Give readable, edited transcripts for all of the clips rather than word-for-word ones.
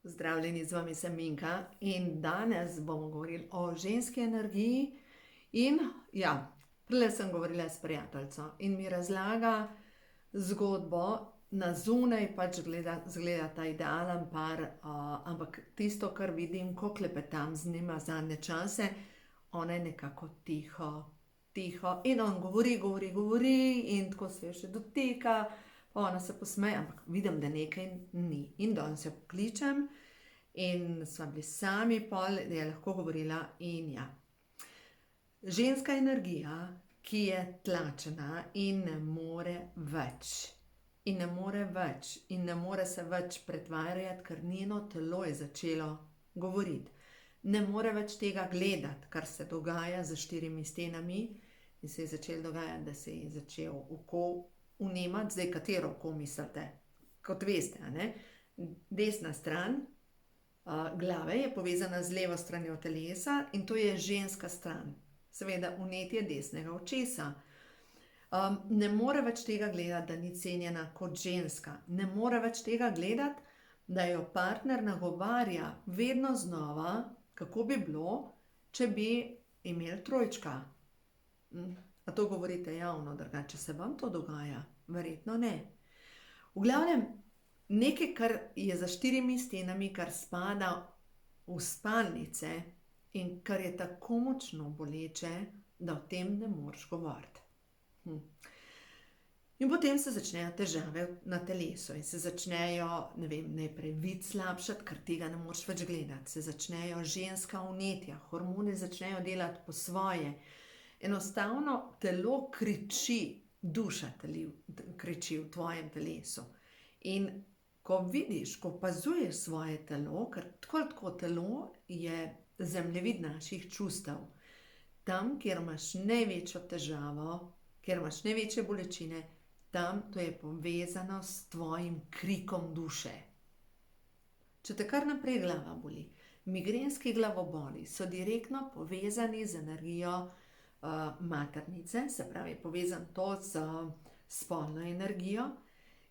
Zdravljeni, z vami sem Minka in danes bomo govorili o ženski energiji. In prej sem govorila s prijateljico in mi razlaga zgodbo, na zunaj pač zgleda ta idealen par, ampak tisto, kar vidim, ko klepetam z njima zadnje čase, ona je nekako tiho in on govori in tako se jo še dotika. Ona se posmeje, ampak vidim, da nekaj ni. In danes jo pokličem in sva bili sami pol, da je lahko govorila in ženska energija, ki je tlačena in ne more več. In ne more se več pretvarjati, ker njeno telo je začelo govoriti. Ne more več tega gledati, kar se dogaja za 4 stenami in se je začelo dogajati, da se je začel oko vnemati. Zdaj, katero oko mislite? Kot veste, desna stran glave je povezana z levo stranjo telesa in to je ženska stran. Seveda vnetje desnega očesa. Ne more več tega gledati, da ni cenjena kot ženska. Ne more več tega gledati, da jo partner nagovarja vedno znova, kako bi bilo, če bi imeli trojčka. A to govorite javno, drugače se vam to dogaja? Verjetno ne. V glavnem, nekaj, kar je za 4 stenami, kar spada v spalnice in kar je tako močno boleče, da o tem ne moreš govoriti. In potem se začnejo težave na telesu in se začnejo, najprej vid slabšati, ker tega ne moreš več gledati. Se začnejo ženska vnetja, hormoni začnejo delati po svoje. Enostavno telo kriči, duša kriči v tvojem telesu. In ko vidiš, ko opazuješ svoje telo, ker tako telo je zemljevid naših čustev. Tam, kjer imaš največjo težavo, kjer imaš največje bolečine, tam to je povezano s tvojim krikom duše. Če te kar naprej glava boli, migrenski glavoboli so direktno povezani z energijo maternice, se pravi, povezan to z spolno energijo.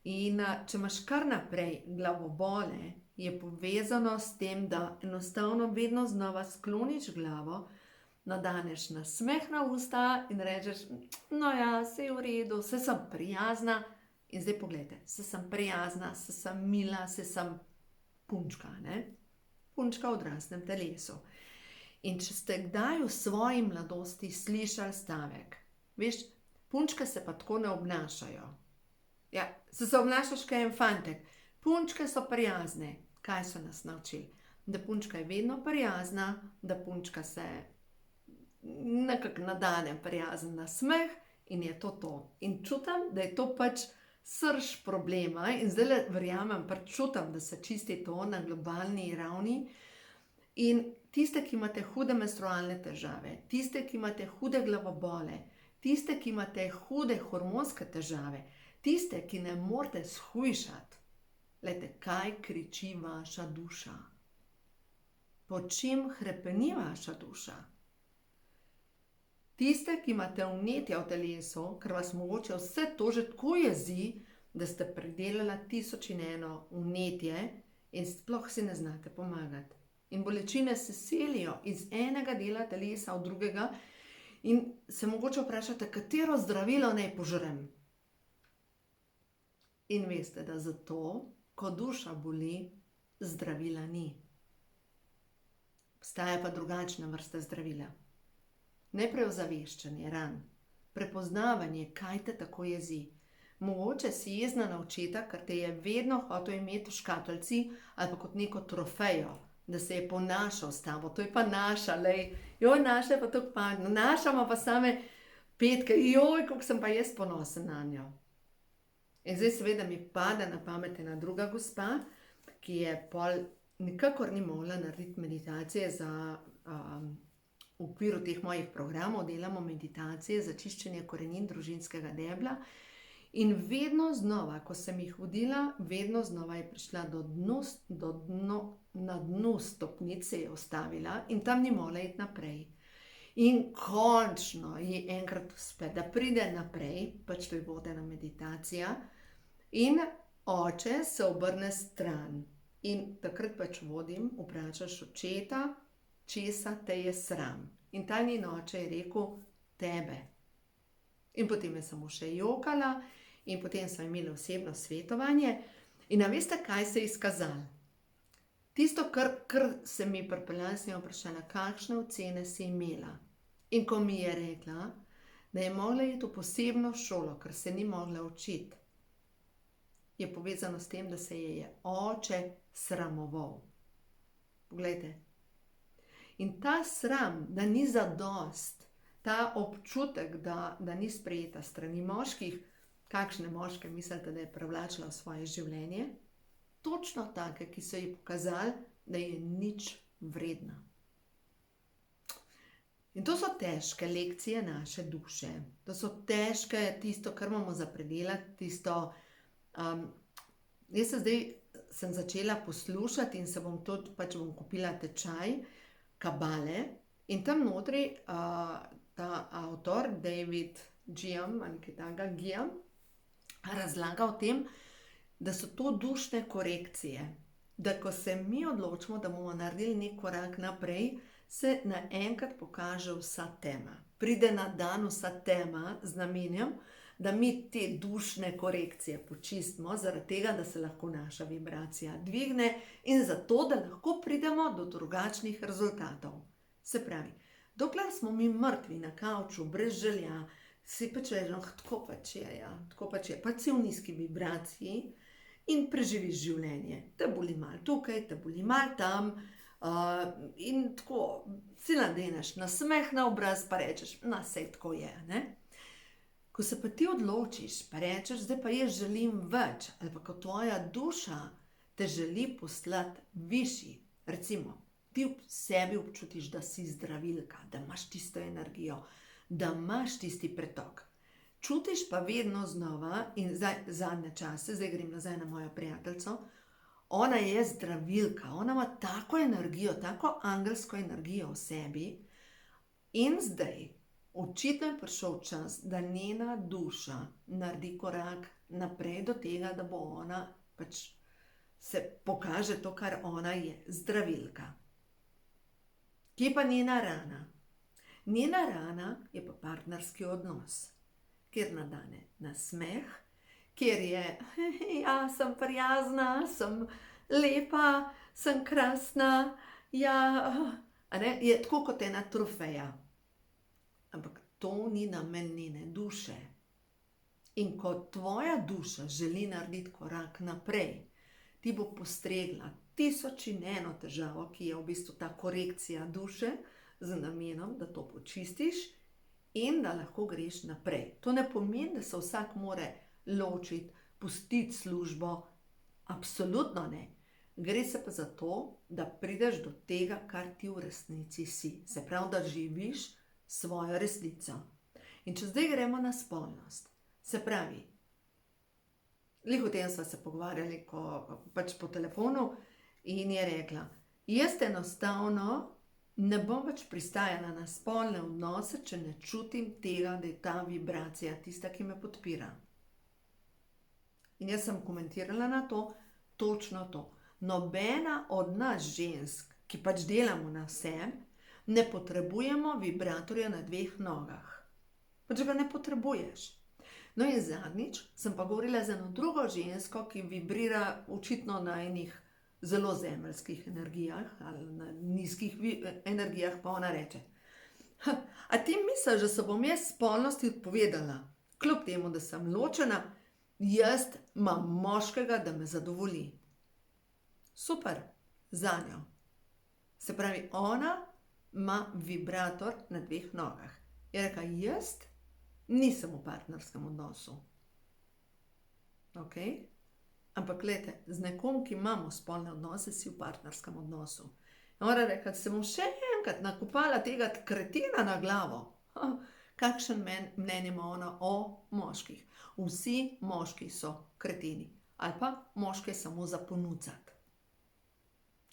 In če imaš kar naprej glavobole, je povezano s tem, da enostavno vedno znova skloniš glavo, nadaneš nasmeh na usta in rečeš, saj je v redu, saj sem prijazna. In zdaj poglejte, saj sem prijazna, saj sem mila, saj sem punčka, punčka v odraslem telesu. In če ste kdaj v svoji mladosti slišali stavek, veš, punčke se pa tako ne obnašajo. Se obnašaš kot en fantek. Punčke so prijazne. Kaj so nas naučili? Da punčka je vedno prijazna, da punčka se nekako nadane prijazen nasmeh in je to. In čutim, da je to pač srž problema in zdaj verjamem, čutim, da se čisti to na globalni ravni. In tiste, ki imate hude menstrualne težave, tiste, ki imate hude glavobole, tiste, ki imate hude hormonske težave, tiste, ki ne morete shujšati, glejte, kaj kriči vaša duša? Po čem hrepeni vaša duša? Tiste, ki imate vnetja v telesu, ker vas mogoče vse to že tako jezi, da ste predelali 1001 vnetje in sploh si ne znate pomagati. In bolečine se selijo iz enega dela telesa v drugega in se mogoče vprašate, katero zdravilo naj požrem. In veste, da zato, ko duša boli, zdravila ni. Obstaja pa drugačna vrsta zdravila. Najprej ozaveščanje ran, prepoznavanje, kaj te tako jezi. Mogoče si jezna na očeta, ker te je vedno hotel imeti v škatlici ali pa kot neko trofejo, da se je ponašal s tabo. To je pa naša, naša je pa tako pametna, naša ima pa same petke, kako sem pa jaz ponosen na njo. In zdaj seveda mi pade na pamet ena druga gospa, ki je pol nikakor ni mogla narediti meditacije v okviru teh mojih programov, delamo meditacije za čiščenje korenin družinskega debla. In vedno znova, ko sem jih vodila, vedno znova je prišla na dnu stopnice je ustavila in tam ni mogla iti naprej. In končno ji enkrat uspe, da pride naprej, pač to je vodena meditacija, in oče se obrne stran. In takrat pač vodim, vprašaš očeta, česa te je sram. In ta njen oče je rekel, tebe. In potem je samo še jokala in potem smo imeli osebno svetovanje. In a veste, kaj se je izkazalo? Tisto, kar se mi pripeljala, sem jo vprašala, kakšne ocene si imela. In ko mi je rekla, da je mogla iti v posebno šolo, ker se ni mogla učiti, je povezano s tem, da se je oče sramoval. Poglejte. In ta sram, da ni zadost, ta občutek, da ni sprejeta strani moških, kakšne moške mislite, da je privlačila v svoje življenje? Točno take, ki so ji pokazali, da je nič vredna. In to so težke lekcije naše duše. To so težke, tisto, kar imamo za predelati, tisto. Jaz sem začela poslušati in se bom tudi, pač bom kupila tečaj kabale in tam notri ta avtor, David Giam, ali kaj takega, Giam, razlaga o tem, da so to dušne korekcije. Da ko se mi odločimo, da bomo naredili nek korak naprej, se naenkrat pokaže vsa tema. Pride na dan vsa tema z namenjem, da mi te dušne korekcije počistimo, zaradi tega, da se lahko naša vibracija dvigne in zato, da lahko pridemo do drugačnih rezultatov. Se pravi, dokler smo mi mrtvi na kavču, brez želja, si pač rečemo, tako pač je, pač si v nizki vibraciji in preživiš življenje. Te boli malo tukaj, te boli malo tam in tako si nadeneš nasmeh na obraz, pa rečeš, sej tako je, ne? Ko se pa ti odločiš, pa rečeš, zdaj pa jaz želim več, ali pa ko tvoja duša te želi poslati višji, recimo, ti v sebi občutiš, da si zdravilka, da imaš tisto energijo, da imaš tisti pretok. Čutiš pa vedno znova, in zadnje čase, zdaj grem nazaj na mojo prijateljico, ona je zdravilka, ona ima tako energijo, tako angelsko energijo v sebi in zdaj, očitno je prišel čas, da njena duša naredi korak naprej do tega, da bo ona pač se pokaže to, kar ona je, zdravilka. Kje pa njena rana? Njena rana je pa partnerski odnos, kjer nadane nasmeh, kjer je, ja, sem prijazna, sem lepa, sem krasna, ja, je tako kot ena trofeja. Ampak to ni namen njene duše. In ko tvoja duša želi narediti korak naprej, ti bo postregla 1001 težavo, ki je v bistvu ta korekcija duše, z namenom, da to počistiš in da lahko greš naprej. To ne pomeni, da se vsak more ločiti, pustiti službo, absolutno ne. Gre se pa za to, da prideš do tega, kar ti v resnici si. Se pravi, da živiš svojo resnico. In če zdaj gremo na spolnost, se pravi, glih o tem sva se pogovarjali pač po telefonu in je rekla, jaz enostavno ne bom več pristajala na spolne odnose, če ne čutim tega, da je ta vibracija tista, ki me podpira. In jaz sem komentirala na to, točno to. Nobena od nas žensk, ki pač delamo na sebi, ne potrebujemo vibratorja na 2 nogah. Pač ga ne potrebuješ. No in zadnjič sem pa govorila z eno drugo žensko, ki vibrira očitno na enih zelo zemeljskih energijah ali na nizkih energijah, pa ona reče, a ti misliš, da se bom jaz spolnosti odpovedala? Kljub temu, da sem ločena, jaz imam moškega, da me zadovolji. Super, zanjo. Se pravi, ona ima vibrator na 2 nogah. Je rekla, jaz nisem v partnerskem odnosu. Ok? Ampak glejte, z nekom, ki imamo spolne odnose, si v partnerskem odnosu. Ona rekla, se bom še enkrat nakopala tega kretina na glavo. Kakšen mnenje ima ona o moških? Vsi moški so kretini. Ali pa moške samo za ponucati.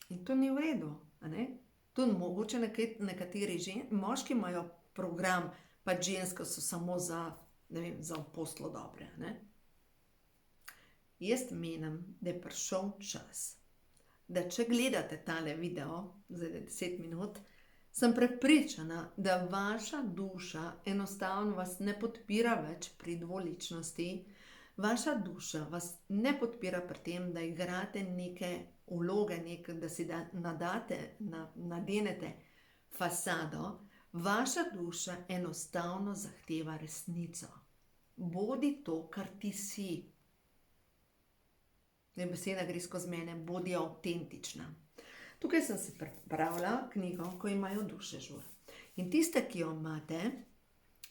In to ni v redu, a ne? Tudi mogoče nekateri moški imajo program, pa ženske so samo za, ne vem, za poslo dobre, ne? Jaz menim, da je prišel čas, da če gledate tale video, zdaj 10 minut, sem prepričana, da vaša duša enostavno vas ne podpira več pri dvoličnosti. Vaša duša vas ne podpira pri tem, da igrate neke vloge, da si nadenete fasado. Vaša duša enostavno zahteva resnico. Bodi to, kar ti si. Beseda gre skozi mene, bodi avtentična. Tukaj sem si pripravila knjigo, Ko imajo duše žur. In tiste, ki jo imate,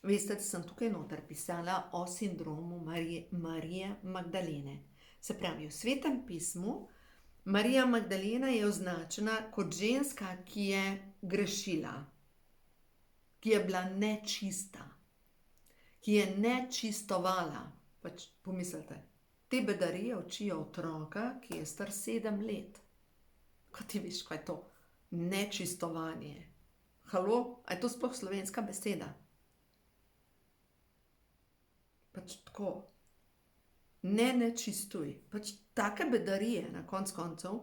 veste, da sem tukaj noter pisala o sindromu Marije Magdalene. Se pravi, v Svetem pismu Marija Magdalena je označena kot ženska, ki je grešila, ki je bila nečista, ki je nečistovala. Pač pomislite, te bedarije učijo otroka, ki je star 7 let. Ko ti veš, kaj je to nečistovanje? Halo, a je to sploh slovenska beseda? Pač tako. Ne čistuj. Pač take bedarije na koncev.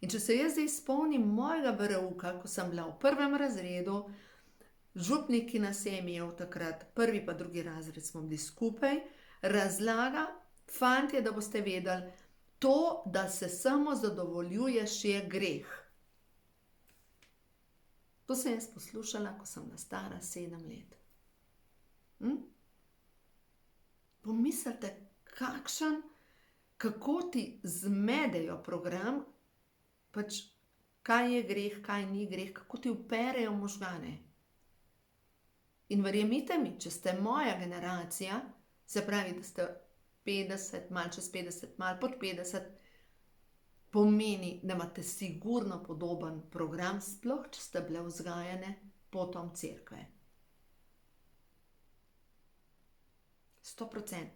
In če se jaz zdaj spomnim mojega verouka, ko sem bila v 1. razredu, župnik, ki nas je imel takrat, 1. pa 2. razred smo bili skupaj, razlaga, fantje, da boste vedeli, to, da se samo zadovoljuješ, je greh. To sem jaz poslušala, ko sem bila stara 7 let. Pomislite, kako ti zmedejo program, pač kaj je greh, kaj ni greh, kako ti uperejo možgane. In verjemite mi, če ste moja generacija, se pravi, da ste 50, malo čez 50, malo pod 50, pomeni, da imate sigurno podoben program, sploh če ste bile vzgajane potom cerkve. 100%.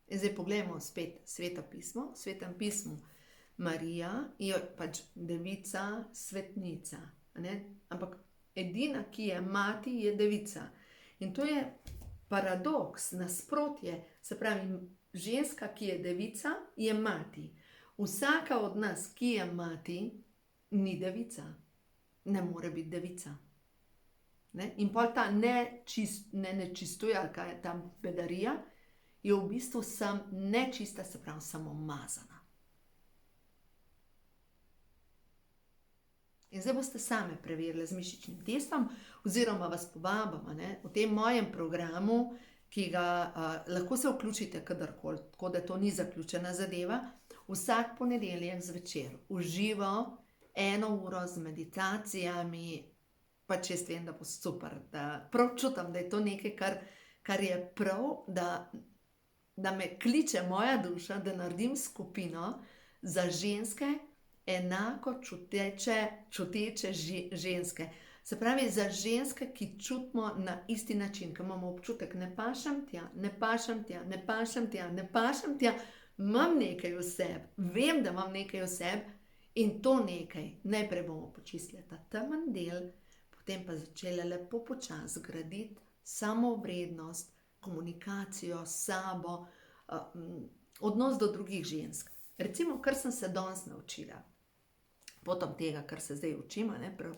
In zdaj poglejmo spet Sveto pismo. V Svetem pismu Marija je pač devica, svetnica. Ampak edina, ki je mati, je devica. In to je paradoks, nasprotje. Se pravi, ženska, ki je devica, je mati. Vsaka od nas, ki je mati, ni devica. Ne more biti devica. In pol ta nečistuje, ali kaj je ta bedarija, je v bistvu nečista, se pravi samo mazana. In zdaj boste same preverili z mišičnim testom, oziroma vas povabim v tem mojem programu, ki ga lahko se vključite kadarkoli, tako da to ni zaključena zadeva, vsak ponedeljek zvečer uživo 1 uro z meditacijami, pač jaz vem, da bo super, da prav čutim, da je to nekaj, kar je prav, da me kliče moja duša, da naredim skupino za ženske, enako čuteče ženske. Se pravi, za ženske, ki čutimo na isti način, ki imamo občutek, ne pašem tja, ne pašem tja, ne pašem tja, ne pašem tja, imam nekaj v sebi, vem, da imam nekaj v sebi in to nekaj, najprej bomo počistili ta temen del, potem pa začeli lepo počasi graditi samovrednost, komunikacijo s sabo, odnos do drugih žensk. Recimo, kar sem se danes naučila, potom tega, kar se zdaj učim,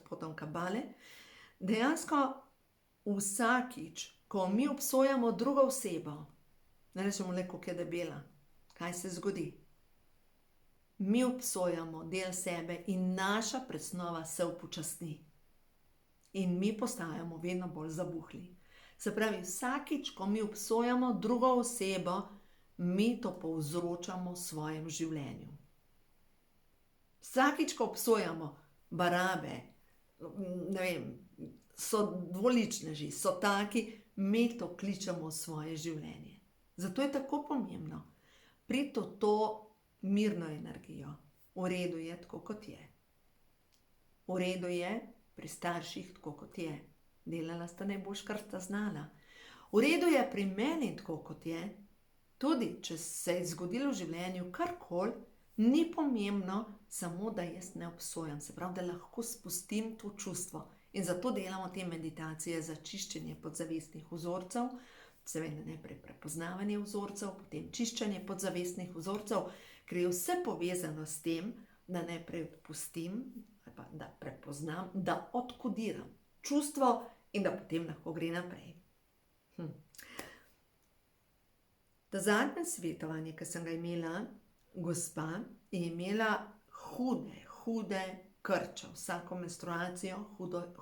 potom kabale, dejansko vsakič, ko mi obsojamo drugo osebo, ne rečemo le, koliko je debela, kaj se zgodi? Mi obsojamo del sebe in naša presnova se upočasni. In mi postajamo vedno bolj zabuhli. Se pravi, vsakič, ko mi obsojamo drugo osebo, mi to povzročamo v svojem življenju. Vsakič, ko obsojamo barabe, ne vem, so dvoličneži, so taki, mi to kličemo v svoje življenje. Zato je tako pomembno priti v to mirno energijo. V redu je tako, kot je. V redu je pri starših tako, kot je. Delala sta najboljš, kar sta znala. V redu je pri meni tako, kot je. Tudi, če se je zgodilo v življenju karkoli, ni pomembno, samo da jaz ne obsojam. Se pravi, da lahko spustim to čustvo. In zato delamo te meditacije za čiščenje podzavestnih vzorcev, seveda najprej prepoznavanje vzorcev, potem čiščenje podzavestnih vzorcev, ker je vse povezano s tem, da najprej odpustim, ali pa da prepoznam, da odkodiram čustvo in da potem lahko gre naprej. To zadnje svetovanje, ki sem ga imela, gospa je imela hude krče, vsako menstruacijo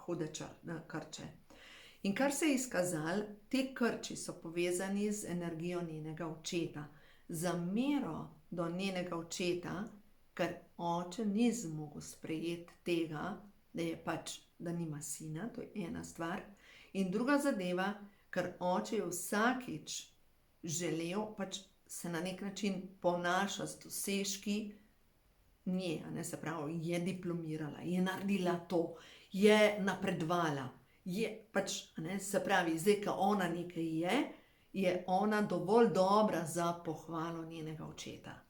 hude krče. In kar se je izkazalo, te krči so povezani z energijo njenega očeta, zamero do njenega očeta, ker oče ni zmogel sprejeti tega, da nima sina, to je ena stvar. In druga zadeva, ker oče je vsakič želel se na nek način ponaša z dosežki nje, se pravi, je diplomirala, je naredila to, je napredovala, se pravi, zdaj, ko ona nekaj je ona dovolj dobra za pohvalo njenega očeta.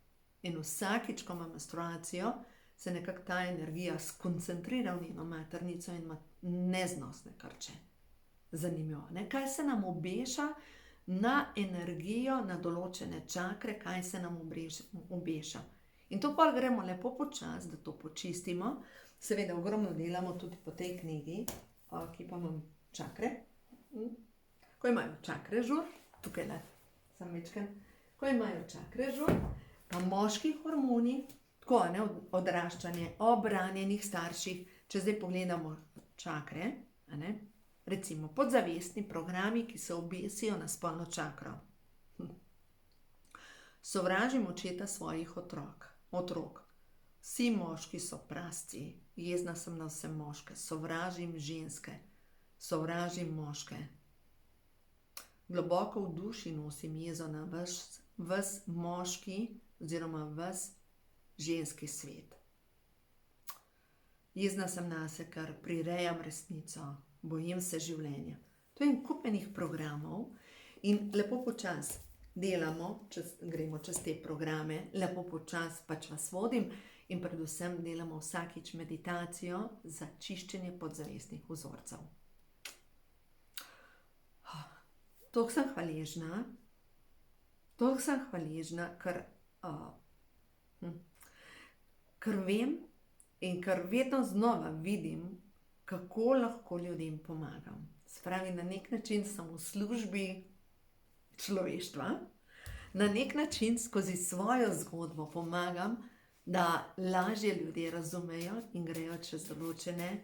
In vsakič, ko ima menstruacijo, se nekako ta energija skoncentrira v njeno maternico in ima neznosne krče. Zanimivo, kaj se nam obeša na energijo, na določene čakre, kaj se nam obeša. In to pa gremo lepo počasi, da to počistimo. Seveda ogromno delamo tudi po tej knjigi, ki pa imam čakre. Ko imajo čakre žur, tukaj sem večkrat, ko imajo čakre žur, pa moški hormoni, tako odraščanje, ob ranjenih starših, če zdaj pogledamo čakre, recimo podzavestni programi, ki se obesijo na spolno čakro. Sovražim očeta svojih otrok. Vsi moški so prasci, jezna sem na vse moške, sovražim ženske, sovražim moške. Globoko v duši nosim jezo na ves moški oziroma ves ženski svet. Jezna sem nase, ker prirejam resnico, bojim se življenja. To je en kup enih programov in lepo počasi delamo, gremo čez te programe, lepo počasi vas vodim in predvsem delamo vsakič meditacijo za čiščenje podzavestnih vzorcev. Toliko sem hvaležna, ker vem in ker vedno znova vidim, kako lahko ljudem pomagam. Spravi, na nek način sem v službi človeštva, na nek način skozi svojo zgodbo pomagam, da lažje ljudje razumejo in grejo čez določene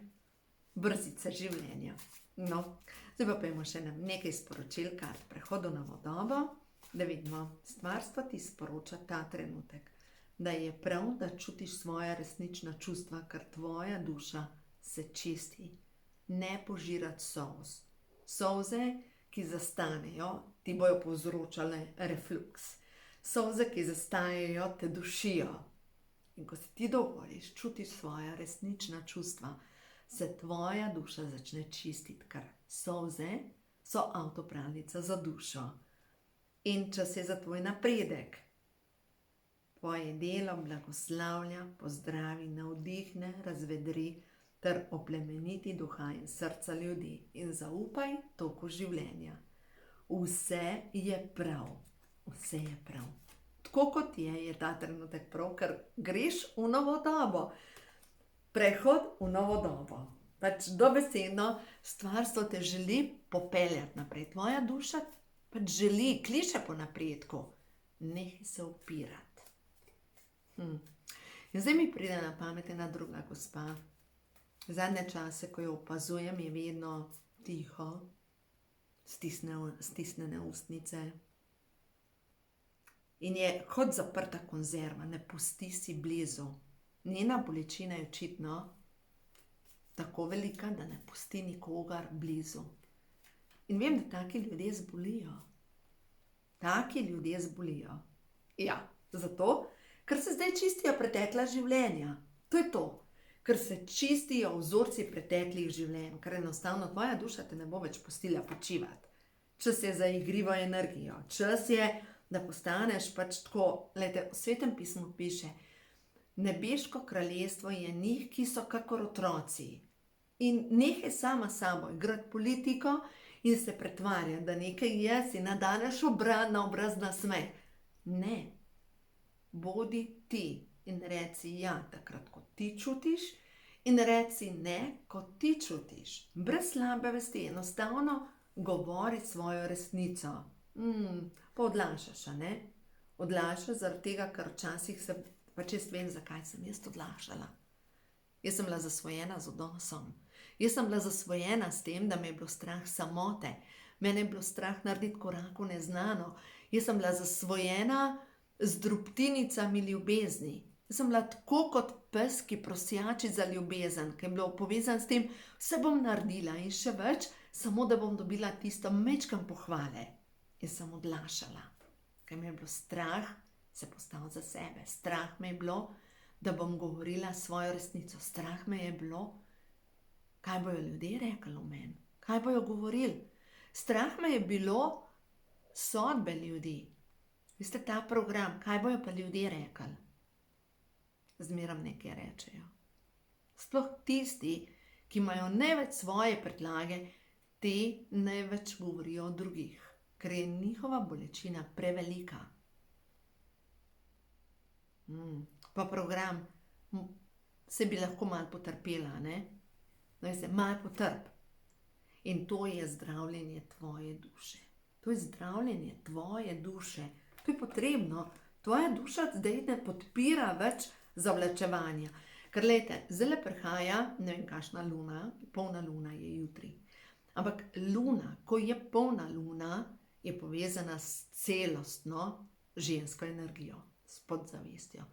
brzice življenja. No, zdaj pa pojmo še nekaj sporočil kart prehodu na novo dobo, da vidimo, stvarstvo ti sporoča ta trenutek, da je prav, da čutiš svoja resnična čustva, ker tvoja duša se čisti. Ne požirati solz. Solze, ki zastanejo, ti bojo povzročale refluks. Solze, ki zastajajo, te dušijo. In ko si ti dovoliš, čutiš svoja resnična čustva, se tvoja duša začne čistiti, ker solze so avtopravnica za dušo. In čas je za tvoj napredek. Tvoje delo blagoslavlja, pozdravi, navdihne, razvedri ter oplemeniti duha in srca ljudi in zaupaj toku življenja. Vse je prav. Vse je prav. Tako kot je ta trenutek prav, ker greš v novo dobo. Prehod v novo dobo. Dobesedno stvarstvo te želi popeljati naprej. Tvoja duša želi, kliče po napredku. Nehaj se upirati. In zdaj mi pride na pamet ena druga gospa. Zadnje čase, ko jo opazujem, je vedno tiho, stisnjene ustnice. In je kot zaprta konzerva, ne pusti si blizu. Njena bolečina je očitno tako velika, da ne pusti nikogar blizu. In vem, da taki ljudje zbolijo. Taki ljudje zbolijo. Ja, zato, ker se zdaj čistijo pretekla življenja. To je to. Ker se čistijo vzorci preteklih življenj, ker enostavno tvoja duša te ne bo več pustila počivati. Čas je za igrivo energijo. Čas je, da postaneš tako, glejte, v Svetem pismu piše, nebeško kraljestvo je njih, ki so kakor otroci. In nehaj sama sabo igrati politiko in se pretvarjati, da nekaj je, si nadaneš na obraz nasmeh. Ne. Bodi ti. in reci ja, takrat, ko ti čutiš, in reci ne, ko ti čutiš. Brez slabe vesti, enostavno govori svojo resnico. Pa odlašaš, a ne? Odlašaš zaradi tega, ker včasih se, pač jaz vem, zakaj sem jaz odlašala. Jaz sem bila zasvojena z odnosom. Jaz sem bila zasvojena s tem, da me je bilo strah samote. Mene je bilo strah narediti korak v neznano. Jaz sem bila zasvojena z drobtinicami ljubezni. Jaz sem bila tako kot pes, ki prosjači za ljubezen, ki je bilo povezan s tem, vse bom naredila in še več, samo da bom dobila tisto mečkam pohvale. Jaz sem odlašala, ker me je bilo strah se postaviti za sebe. Strah me je bilo, da bom govorila svojo resnico. Strah me je bilo, kaj bojo ljudje rekli o meni, kaj bojo govorili. Strah me je bilo sodbe ljudi. Veste, ta program, kaj bojo pa ljudje rekli? Zmeram nekaj rečejo. Sploh tisti, ki imajo največ svoje predlage, te največ govorijo o drugih, ker je njihova bolečina prevelika. Pa program, se bi lahko malo potrpela, ne? Malo potrp. In to je zdravljenje tvoje duše. To je zdravljenje tvoje duše. To je potrebno. Tvoja duša zdaj ne podpira več zavlačevanja. Ker lejte, zdaj prihaja, ne vem kakšna luna, polna luna je jutri. Ampak luna, ko je polna luna, je povezana s celostno žensko energijo, s podzavestjo.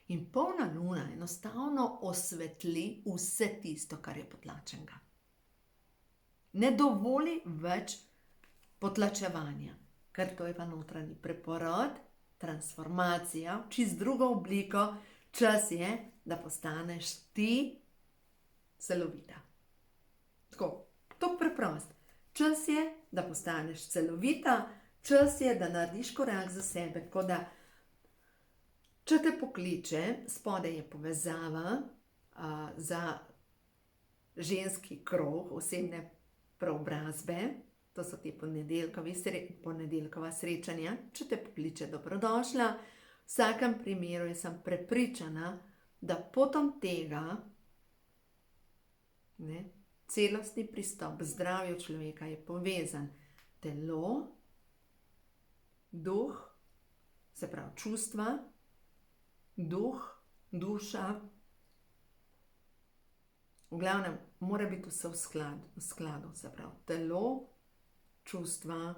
In polna luna enostavno osvetli vse tisto, kar je potlačenega. Ne dovoli več potlačevanja, ker to je pa notranji preporod, transformacija, čist drugo obliko. Čas je, da postaneš ti celovita. Tako preprost. Čas je, da postaneš celovita, čas je, da narediš korak za sebe, tako da, če te pokliče, spodaj je povezava za ženski krog, osebne preobrazbe, to so te ponedeljkova srečanja, če te pokliče, dobrodošla. V vsakem primeru jaz sem prepričana, da potom tega celostni pristop k zdravju človeka je povezan telo, duh, se pravi čustva, duh, duša. V glavnem, mora biti vse v skladu, se pravi telo, čustva,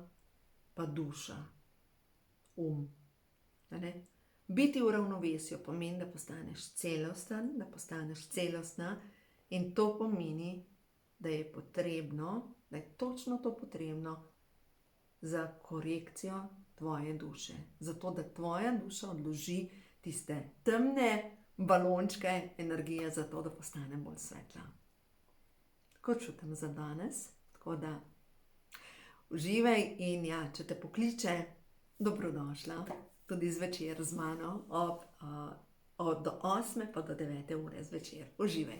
pa duša, Biti v ravnovesju pomeni, da postaneš celosten, da postaneš celostna, in to pomeni, da je potrebno, da je točno to potrebno za korekcijo tvoje duše. Zato, da tvoja duša odloži tiste temne balončke energije, zato da postane bolj svetla. Tako čutim za danes, tako da uživaj in ja, če te pokliče, dobrodošla. Tudi zvečer z mano od 8 pa do 9 ure zvečer. Uživaj.